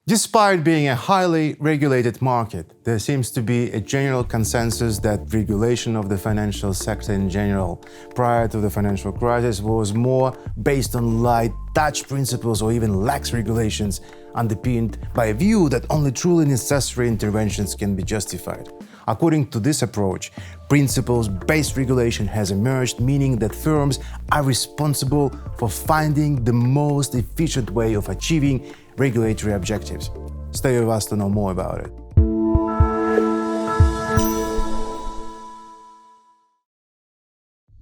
Despite being a highly regulated market, there seems to be a general consensus that regulation of the financial sector in general prior to the financial crisis was more based on light touch principles or even lax regulations, underpinned by a view that only truly necessary interventions can be justified. According to this approach, principles-based regulation has emerged, meaning that firms are responsible for finding the most efficient way of achieving regulatory objectives. Stay with us to know more about it.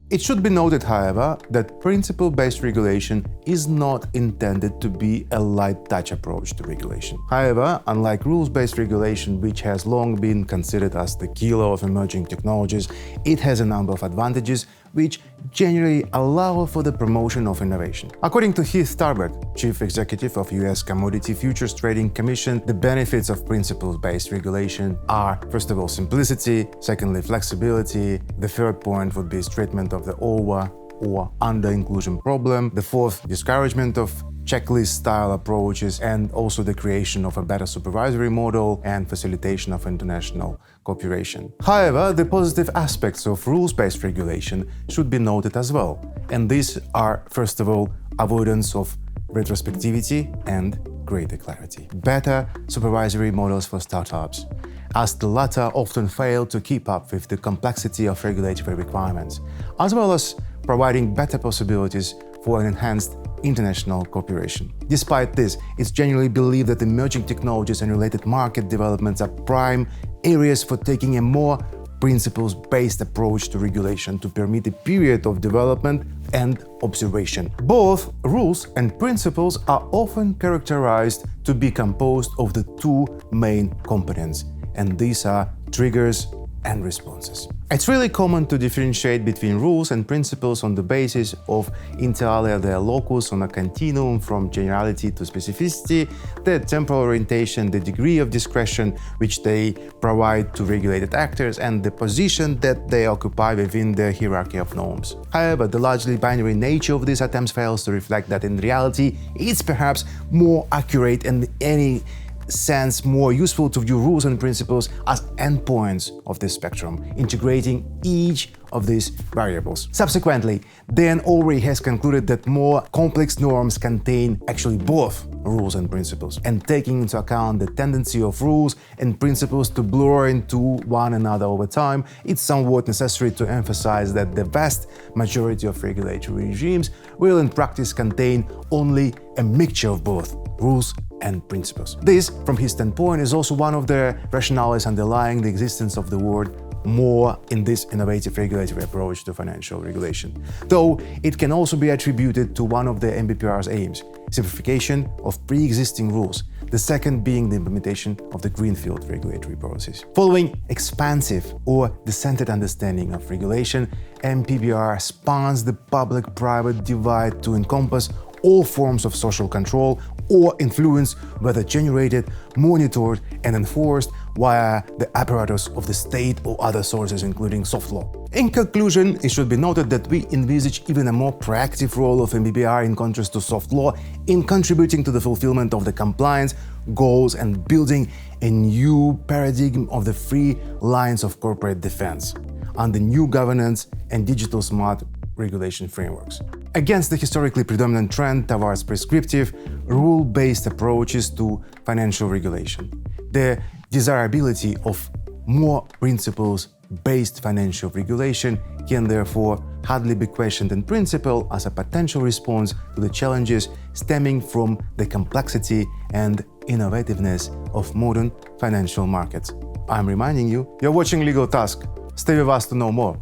It should be noted, however, that principle-based regulation is not intended to be a light-touch approach to regulation. However, unlike rules-based regulation, which has long been considered as the killer of emerging technologies, it has a number of advantages which generally allow for the promotion of innovation. According to Heath Tarbert, Chief Executive of US Commodity Futures Trading Commission, the benefits of principle-based regulation are, first of all, simplicity, secondly, flexibility, the third point would be treatment of the over or under-inclusion problem, the fourth, discouragement of checklist-style approaches, and also the creation of a better supervisory model and facilitation of international cooperation. However, the positive aspects of rules-based regulation should be noted as well, and these are, first of all, avoidance of retrospectivity and greater clarity. Better supervisory models for startups, as the latter often fail to keep up with the complexity of regulatory requirements, as well as providing better possibilities for an enhanced international cooperation. Despite this, it's generally believed that emerging technologies and related market developments are prime areas for taking a more principles-based approach to regulation to permit a period of development and observation. Both rules and principles are often characterized to be composed of the two main components, and these are triggers and responses. It's really common to differentiate between rules and principles on the basis of, inter alia, their locus on a continuum from generality to specificity, their temporal orientation, the degree of discretion which they provide to regulated actors, and the position that they occupy within the hierarchy of norms. However, the largely binary nature of these attempts fails to reflect that in reality it's perhaps more accurate and in any sense more useful to view rules and principles as endpoints of this spectrum, integrating each of these variables. Subsequently, Dan Ulrich has concluded that more complex norms contain actually both rules and principles, and taking into account the tendency of rules and principles to blur into one another over time, it's somewhat necessary to emphasize that the vast majority of regulatory regimes will in practice contain only a mixture of both rules and principles. This, from his standpoint, is also one of the rationales underlying the existence of the word more in this innovative regulatory approach to financial regulation, though it can also be attributed to one of the MPBR's aims, simplification of pre-existing rules, the second being the implementation of the greenfield regulatory process. Following expansive or decentered understanding of regulation, MPBR spans the public-private divide to encompass all forms of social control or influence, whether generated, monitored, and enforced via the apparatus of the state or other sources, including soft law. In conclusion, it should be noted that we envisage even a more proactive role of MPBR in contrast to soft law in contributing to the fulfillment of the compliance goals and building a new paradigm of the free lines of corporate defense under new governance and digital smart regulation frameworks. Against the historically predominant trend towards prescriptive, rule-based approaches to financial regulation, the desirability of more principles-based financial regulation can therefore hardly be questioned in principle as a potential response to the challenges stemming from the complexity and innovativeness of modern financial markets. I'm reminding you, you're watching LegalTask. Stay with us to know more.